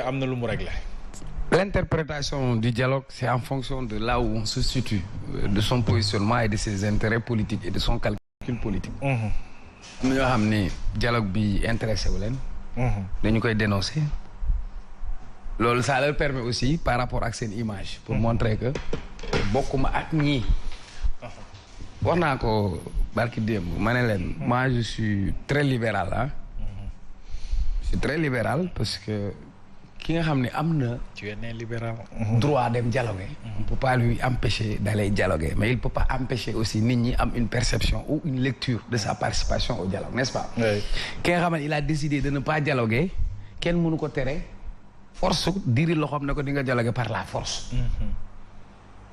am na lu mu réglé. L'interprétation du dialogue, c'est en fonction de là où on se situe, de son positionnement et de ses intérêts politiques et de son calcul politique. am na ñoo xam ne dialogue bi intéressé wu leen. dañu koy dénoncer. loolu ça leur permet aussi par rapport ak seen image. pour montrer que bokkuma ak ñii. wax naa ko barki démb ma ne leen. moi je suis très libéral ah. je suis très libéral parce que. ki nga xam ne am na. tu es né libéral. droit dem dialoguer. on ne peut pas lui empêcher d'aller dialoguer mais il peut pas empêcher aussi nit ñi am une perception ou une lecture de sa participation au dialogue n'est-ce pas. oui. ki nga xam ne il a décidé de ne pas dialoguer kenn mënu ko tere force diri loxoom ne ko di nga dialoguer par la force.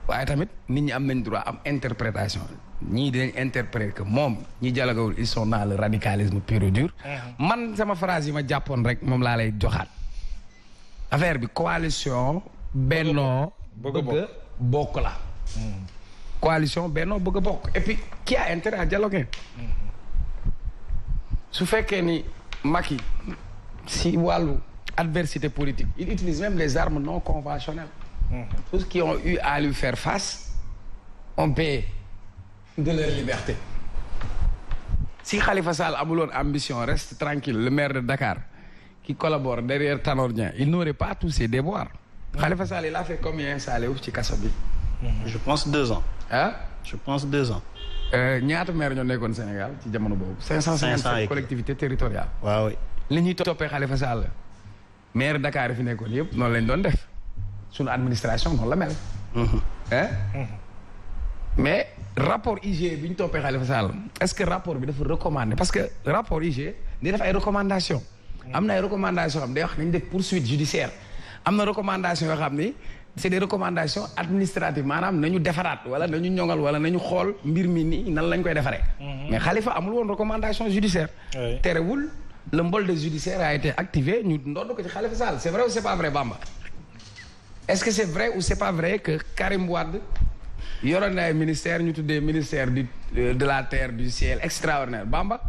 waaye tamit nit ñi am nañ droit am interprétation ñii dinañ interpréter que moom ñi dialoguewul ils sont dans le radicalisme pur et dur. man sama phrase yi ma jàppoon rek moom laa lay joxaat. affaire bi coalition Benno bëgg bokk la. coalition Benno bëgg a bokk et puis qui a intérêt à dialoguer. su fekkee ni Macky si wàllu adversité politique il utilise même les armes non conventionnelles. tous qui ont eu à lui faire face ont payé de leur liberté. si Khalifa Sall amuloon ambition reste tranquille le maire de Dakar. qui collabore derrière Tanor Dieng il n'aurait pas tous ces déboires. Khalifa Sall il a fait combien Saliou ci kaso bi. je pense 2 ans. ah. je pense 2 ans. ñaata maire ñoo nekkoon Sénégal ci jamono boobu. 557 collectivités territoriales. waaw. li ñuy toppee Khalifa Sall maire Dakar yi fi nekkoon yëpp noonu lañ doon def sunu administration noonu la mel. mais rapport IGE bi ñu toppee Khalifa Sall est-ce que rapport bi dafa recommander parce que rapport IGE di def ay recommandations. am na ay recommandations xam day wax nañ def poursuite judiciaire am na recommandation yoo xam ni c'est des recommandations administratives maanaam nañu defaraat wala nañu ñoŋal wala nañu xool mbir mi nii nan lañ koy defaree. mais Khalifa amul woon recommandation judiciaire. terewul le mbolde judiciaire a été activé ñu ndodd ko ci Khalifa Sall c'est vrai ou c'est pas vrai Bamba. est-ce que c'est vrai ou c'est pas vrai que Karim Wade yoroon na ay ministère ñu tuddee ministère de la terre du ciel extraordinaire Bamba.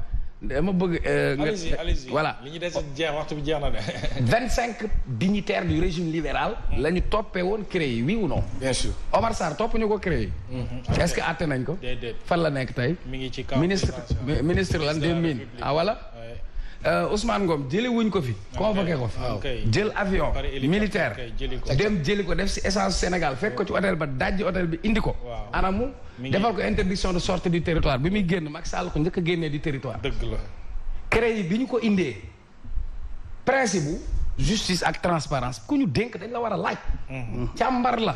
dama bëgg. allez-y. voilà li ñu des jeex waxtu bi jeex na de. 25 dignitaires du régime libéral. la ñu toppee woon CREI oui ou non. bien sûr. Omar Sarr topp ñu ko CREI. est-ce que àtte nañ ko. déedéet fan la nekk tey. mi ngi ci kaw ministre lan des mines ah voilà. Ousmane Ngom jëli wuñ ko fi. convoqué ko fi. jël avion militaire. dem jëli ko def si essence Sénégal fekk ko ci hôtel ba dajji hôtel bi indi ko. anamu defal ko interdiction de sortie du territoire bi muy génn Macky Sall ko njëkk a génnee du territoire. dëgg la. CREI bi ñu ko indee principe bu justice ak transparence ku ñu dénk dañ la war a laaj. càmbar la.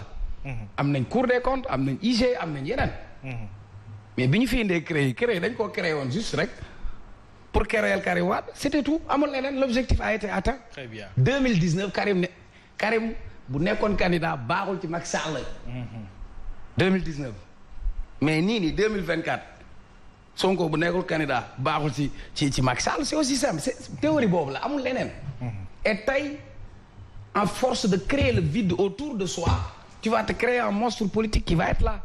am nañ Cour des comptes am nañ IGE am nañ yeneen. mais bi ñu fi indee CREI dañ koo créé woon juste rek. pour créer Karim Wade c'était tout amul leneen l'objectif a été atteint. très bien 2019 Karim bu nekkoon candidat baaxul ci Macky Sall. 2019 mais nii 2024 Sonko bu nekkul candidat baaxul ci Macky Sall c'est aussi simple c'est théorie boobu la amul leneen. et tey en force de créer le vide autour de soi tu vas te créer un monstre politique qui va être là.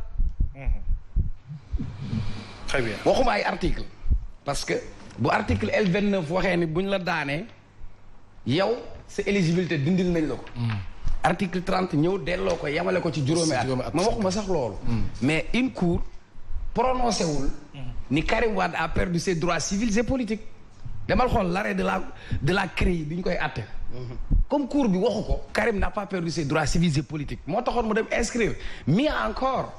très bien waxuma ay article parce que. bu article L29 waxee ni buñ la daanee yow sa éligibilité dindil nañ la ko. article 30 ñëw delloo ko yemale ko ci juróomi at. ma waxuma sax loolu. mais une cour prononcé wul. ni Karim Wade a perdu ses droits civils et politiques. demal xool l'arrêt de la CREI bi ñu koy àtte. comme cour bi waxu ko. Karim n'a pas perdu ses droits civils et politiques moo taxoon mu dem inscrire mieux encore.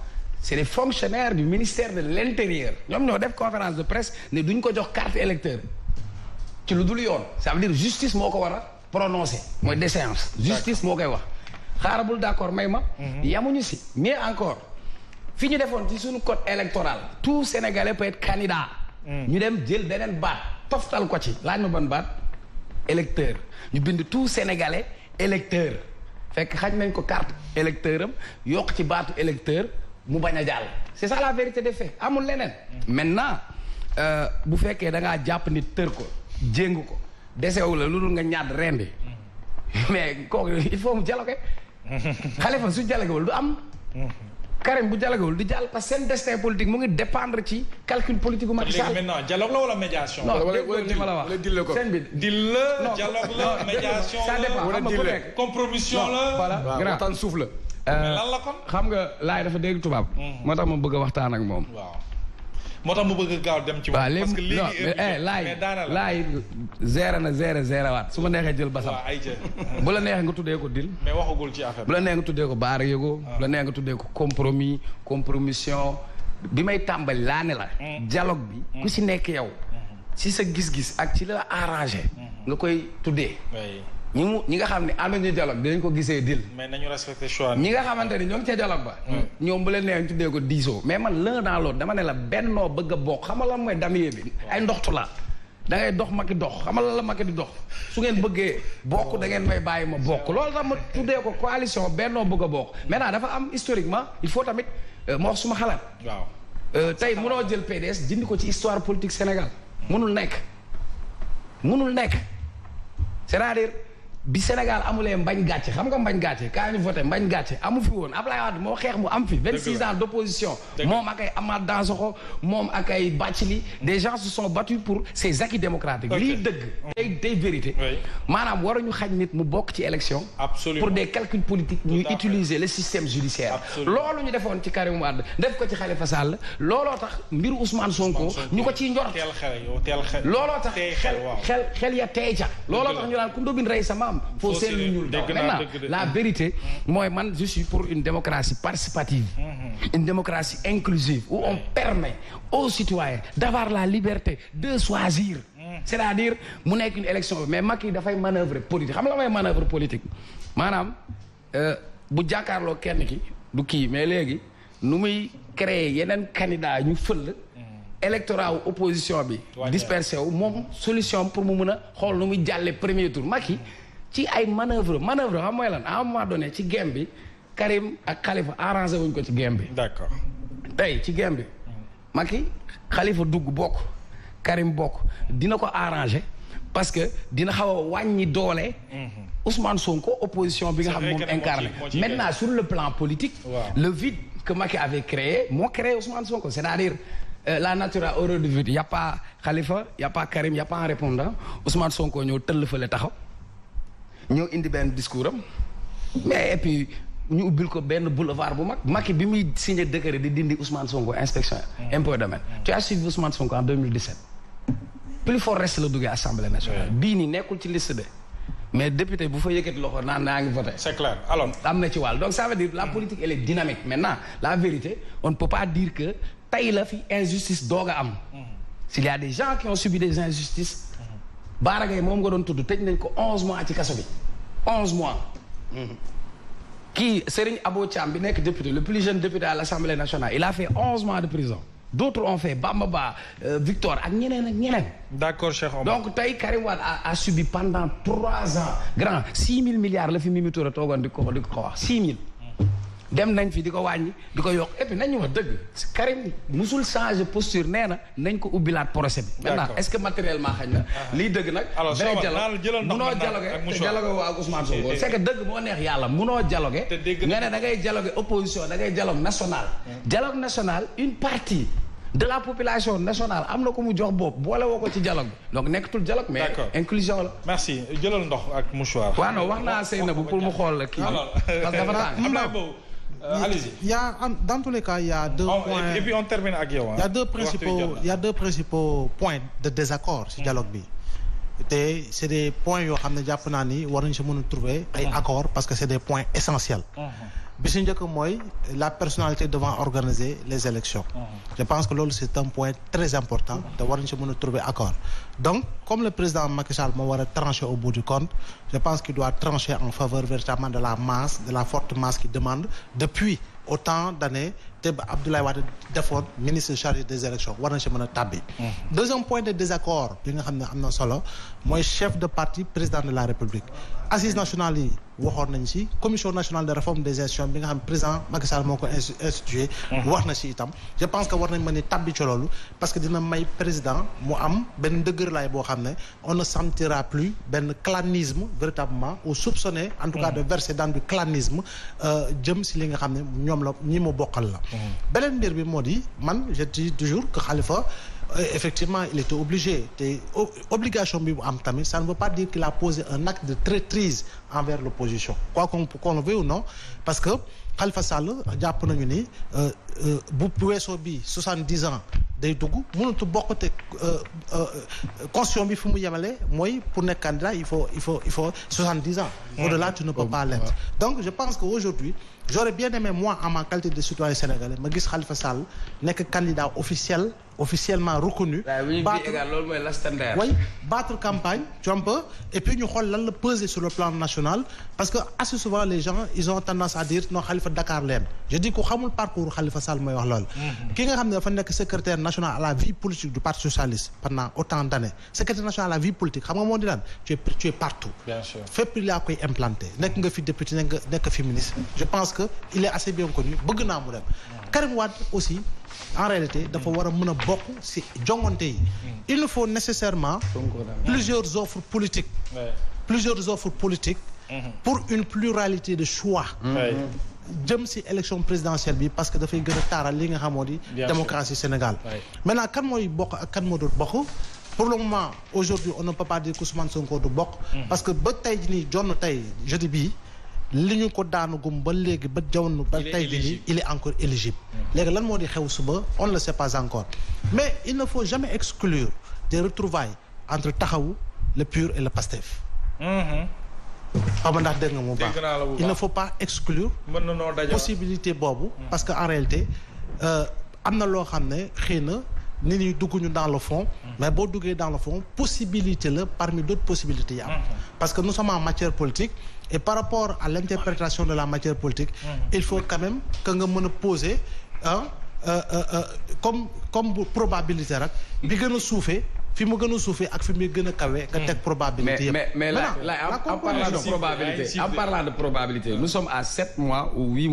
c'est les fonctionnaires du ministère de l'intérieur ñoom ñoo def conférence de presse ne duñ ko jox carte électeur ci lu dul yoon ça veut dire justice moo ko war a prononcer mooy déchéance justice moo koy wax xaarabul d'accord may ma yamuñu si mais encore fi ñu defoon ci suñu code électoral tout Sénégalais peut être candidat ñu dem jël beneen baat toftal ko ci laaj ma ban baat électeur ñu bind tout Sénégalais électeur fekk xañ nañ ko carte électeur am yokk ci baatu électeur mu bañ a jàll c'est ça la vérité des faits amul leneen. maintenant bu fekkee da ngaa jàpp ni tër ko jéng ko desewu la lu dul nga ñaad rendi mais kooku il faut mu dialoguer Khalifa su dialoguewul du am. Karim bu dialoguewul di jàll parce que seen destin politique mu ngi dépendre ci calcul politique bu Macky Sall. léegi maintenant dialogue la wala médiation. non li ma la wax seen bi. deal la dialogue la médiation la. ça dépend xam nga ku nekk compromission la. voilà waxtaan suuf la. mais lan la kon. xam nga laay dafa dégg tubaab. moo tax ma bëgg a waxtaan ak moom. waaw moo tax mu bëgg a gaaw dem ci. waaw parce que léegi laay zéro na zéro waat su ma neexee jël basam. waaw ay bu la neexee nga tuddee ko dil. mais waxagul ci affaire bu la neexee nga tuddee ko baara yëgoo. bu la neexee nga tuddee ko compromis compromission bi may tàmbali laa ne la. dialogue bi ku si nekk yow. si sa gis-gis ak ci la arrangé. nga koy tuddee. ñi nga xam ne ànduñu dialogue dinañ ko gisee dil. mais nañu respecté choix. ñi nga xamante ni ñoom ca dialogue ba. ñoom bu leen nee tuddee ko diisoo. mais man l'un dans l'autre dama ne la bennoo bëgg a bokk xam nga lan mooy damier bi ay ndoxtu la da ngay dox Macky dox xam nga lan la Macky di dox su ngeen bëggee bokk da ngeen may bàyyi ma bokk loolu tax ma tuddee ko coalition bennoo bëgg a bokk. maintenant dafa am historiquement il faut tamit ma wax suma xalaat. waaw tey mënoo jël PDS dindi ko ci histoire politique Sénégal. mënul nekk c'est-à-dire. bi Sénégal amulee mbañ gàcce xam nga mbañ gàcce kaa ñu voté mbañ gàcce amu fi woon Ablaye Wade moo xeex mu am fi 26 ans d'opposition moom ak ay Amath Dansokho moom ak ay Bathily des gens se sont battus pour ces acquis démocratiques lii dëgg day vérité maanaam waruñu xañ nit mu bokk ci élection pour des calculs politiques ñuy utiliser le système judiciaire loolu ñu defoon ci Karim Wade def ko ci Khalifa Sall looloo tax mbiru Ousmane Sonko ñu ko ciy njort looloo tax xel ya teey ca looloo tax ñu naan ku ndóbin rey sama faut seen lu ñuul daw maintenant la vérité mooy man je suis pour une démocratie participative une démocratie inclusive où on permet aux citoyens d'avoir la liberté de choisir c'est-à-dire mu nekk une élection mais Macky dafay manœuvre politique xam la may manœuvre politique maanaam bu jàkkaarloo kenn ki du kii mais léegi nu muy créer yeneen candidat ñu fël électorat wu opposition bi dispersé wu moom solution pour mu mën a xool nu muy jàlle premier tour Macky ci ay manœuvre xam mooy lan à un moment donné ci game bi Karim ak Khalifa arrangé wuñ ko ci game bi. d'accord tey ci game bi. Macky Khalifa dugg bokk Karim bokk dina ko arrangé parce que dina xaw a wàññi doole. Ousmane Sonko opposition bi nga xam moom incarné. maintenant sur le plan politique. le vide que Macky avait créé moo créé Ousmane Sonko c'est-à-dire. La nature a horreur du vide y a pas Khalifa y a pas Karim y a pas un répondant Ousmane Sonko ñëw tëll fële taxaw ñëw indi benn discours am mais et puis ñu ubbil ko benn boulevard bu mag Macky bi muy signé décret di dindi Ousmane Sonko inspection impôt domaine tu as suivi Ousmane Sonko en 2017 plus fort reste la duggee assemblée nationale bii nii nekkul ci liste de mais député bu fa yëkkati loxo naan naa ngi voté. c'est clair alors am na ci wàll donc ça veut dire la politique elle est dynamique maintenant la vérité on ne peut pas dire que tey la fi injustice doog a am. s'il y a des gens qui ont subi des injustices. Bara Gaye moom nga doon tudd tëj nañ ko 11 mois ci kaso bi 11 mois. kii Serigne Abo Thiam bi nekk député le plus jeune député à l'Assemblée nationale il a fait 11 mois de prison. d'autres ont fait Bamba Ba Victor ak ñeneen ak ñeneen. d'accord Cheikh Omar. donc tey Karim Wade a subi pendant 3 ans. grand 6 000 milliards la fi Mimi Touré toogoon di ko wax 6 000. dem nañ fi di ko wàññi di ko yokk et puis nañu wax dëgg Karim musul changer posture nee na nañ ko ubbilaat procès bi. maintenant est-ce que matériellement xañ na. lii dëgg nag. alors soo munoo dialogué te dialogué woo ak Ousmane Sonko c'est que dëgg moo neex yàlla munoo dialogué. te dégg nga ne da ngay dialogué opposition da ngay dialogue national. dialogue national une partie de la population nationale am na ko mu jox bopp boole woo ko ci dialogue bi donc nekkatul dialogue mais inclusion la. merci jëlal ndox ak mouchoir. waaw non wax naa Seynabou pour mu xool kii parce que dafa tàng. Allez-y. Dans tous les cas, il y a deux points. Et puis on termine avec Yow. Il y a deux principaux points de désaccord ci dialogue bi. te c'est des points yoo xam ne jàpp naa ni war nañu si mën a trouver ay accords parce que c'est des points essentiels. bi si njëkk mooy la personnalité devant organiser les élections. Je pense que loolu c'est un point très important te war nañu si mën a trouver accord. Donc comme le président Macky Sall moo war a trancher au bout du compte je pense qu'il doit trancher en faveur véritablement de la masse de la forte masse qui demande depuis autant d'années te Abdoulaye Wade defoon ministre chargé des élections war na si mën a tàbbi. Deuxième point de désaccord bi nga xam ne am na solo mooy chef de parti président de la République. Assises nationales yi waxoon nañ si commission nationale de réforme des institutions bi nga xam président Macky Sall moo ko institué. wax na si itam je pense que war nañ mën a tàbbi ci loolu parce que dina may président mu am benn dëgërlaay boo xam ne on ne sentira plus benn clanisme véritablement ou soupçonné en tout cas de verser dans du clanisme jëm si li nga xam ne ñoom la ñi mu bokkal la. beneen mbir bi moo di man je dis toujours que Khalifa effectivement il était obligé te obligation bi mu am tamit ça ne veut pas dire qu'il a posé un acte de traîtrise envers l'opposition quoi qu'on le veuille ou non parce que Khalifa Sall jàpp nañu ni bu weesoo bi 70 ans day dugg mënatu bokk te constitution bi fu mu yemale mooy pour nekk candidat il faut 70 ans. Au-delà tu ne peux pas l'être. Donc je pense que aujourd'hui j'aurais bien aimé moi en ma qualité de citoyen sénégalais ma gis Khalifa Sall nekk candidat officiellement reconnu. loolu mooy la standard. oui battre campagne Trump et puis ñu xool lan la peser sur le plan national parce que assez souvent les gens ils ont tendance à dire non Khalifa Dakar leen je dis ko xamul parcours Khalifa Sall mooy wax loolu. ki nga xam ne dafa nekk secrétaire national à la vie politique du parti socialiste pendant autant d'années secrétaire national à la vie politique xam nga moo di lan tu es partout. bien sûr fépp laa koy implanté nekk nga fi député nekk fi ministre je pense que il est assez bien connu bëgg naa mu dem. Karim Wade aussi en réalité dafa war a mën a bokk ci jongante yi. il nous faut nécessairement plusieurs offres politiques. pour une pluralité de choix. jëm ci élection présidentielle bi parce que dafay gën a taaral li nga xamoo di démocratie Sénégal. maintenant kan mooy bokk ak kan moo dul bokk. pour le moment aujourd'hui on ne peut pas dire que Ousmane Sonko du bokk. parce que ba tey jii nii jonn tey jeudi bii. li ñu ko daanu gum ba léegi ba jamono ba tey jii il est encore éligible. léegi lan moo di xew suba on ne le sait pas encore mais il ne faut jamais exclure des retrouvailles entre Taxawu le PUR et le PASTEF. xaw ma ndax dégg nga mu baax il ne faut pas exclure possibilité boobu parce que en réalité am na loo xam ne xëy na nit ñi dugguñu dans le fond mais boo duggee dans le fond possibilité la parmi d'autres possibilités yi am parce que nous sommes en matière politique et par rapport à l'interprétation de la matière politique il faut quand même que nga mën a poser comme probabilité rek bi gën a suufee fi mu gën a suufee ak fi mu gën a kawee nga teg probabilité yëpp mais là en parlant de probabilité nous sommes à 7 mois ou 8 mois